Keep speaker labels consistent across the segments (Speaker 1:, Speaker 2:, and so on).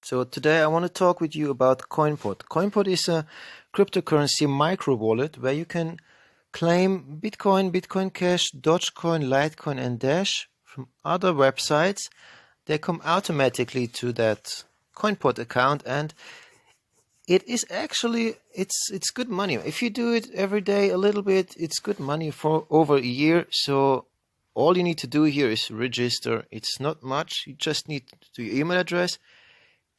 Speaker 1: So today I want to talk with you about CoinPod. CoinPod is a cryptocurrency micro wallet where you can claim Bitcoin, Bitcoin Cash, Dogecoin, Litecoin and Dash from other websites. They come automatically to that CoinPod account, and it is actually it's good money. If you do it every day a little bit, it's good money for over a year. So all you need to do here is register. It's not much. You just need to do your email address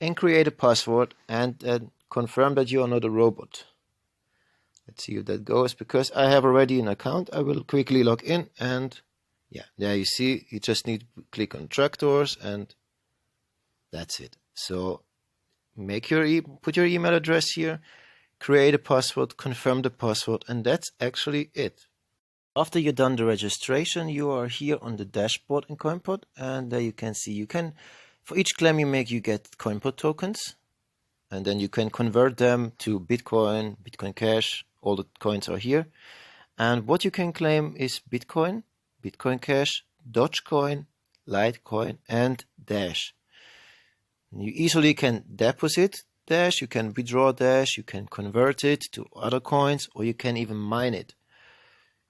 Speaker 1: and create a password and confirm that you are not a robot. Let's see if that goes, because I have already an account. I will quickly log in, and yeah, there you see, you just need to click on Tractors and that's it. So put your email address here, create a password, confirm the password, and that's actually it. After you've done the registration, you are here on the dashboard in CoinPod, and there you can see for each claim you make, you get CoinPod tokens, and then you can convert them to Bitcoin, Bitcoin Cash. All the coins are here. And what you can claim is Bitcoin, Bitcoin Cash, Dogecoin, Litecoin, and Dash. You easily can deposit Dash, you can withdraw Dash, you can convert it to other coins, or you can even mine it.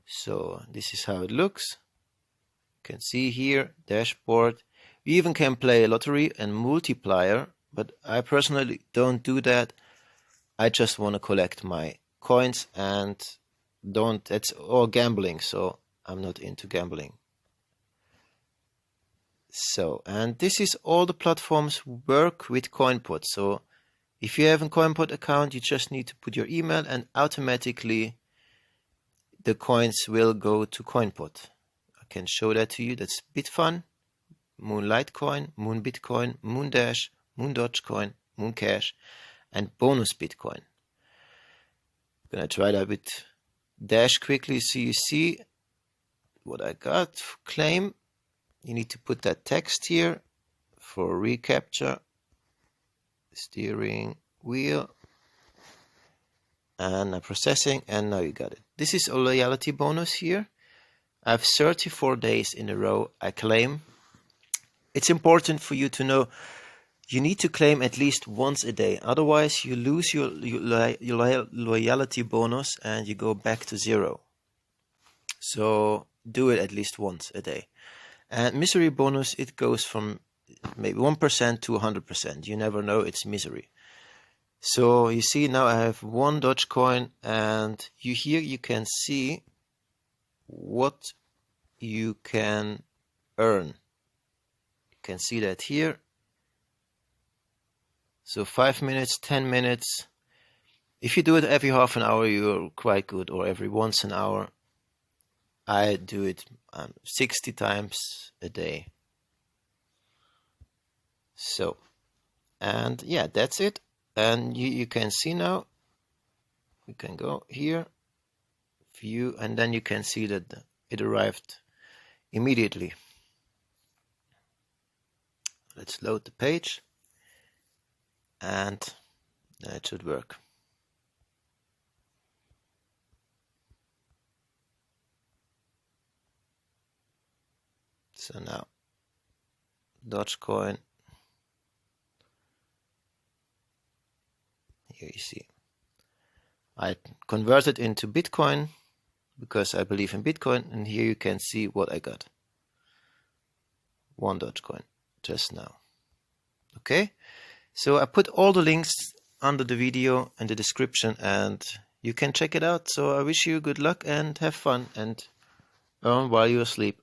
Speaker 1: So this is how it looks. You can see here, dashboard. You even can play a lottery and multiplier, but I personally don't do that. I just want to collect my coins and it's all gambling, so I'm not into gambling. So, and this is all the platforms work with CoinPod. So if you have a CoinPod account, you just need to put your email and automatically the coins will go to CoinPod. I can show that to you. That's Bitfun, Moon Litecoin, Moon Bitcoin, Moon Dash, Moon Dogecoin, Moon Cash, and Bonus Bitcoin. I'm gonna try that with Dash quickly so you see what I got. Claim. You need to put that text here for reCAPTCHA, steering wheel, and processing, and now you got it. This is a loyalty bonus here. I have 34 days in a row I claim. It's important for you to know you need to claim at least once a day. Otherwise, you lose your loyalty bonus and you go back to zero. So do it at least once a day. And misery bonus, it goes from maybe 1% to 100%. You never know, it's misery. So you see now I have one Dogecoin, and here you can see what you can earn. You can see that here. So 5 minutes, 10 minutes. If you do it every half an hour, you're quite good, or every once an hour. I do it 60 times a day. So, and yeah, that's it. And you can see now, we can go here, view, and then you can see that it arrived immediately. Let's load the page, and that should work. So now, Dogecoin, here you see, I converted into Bitcoin because I believe in Bitcoin, and here you can see what I got. One Dogecoin just now. Okay, so I put all the links under the video in the description, and you can check it out. So I wish you good luck and have fun and earn while you sleep.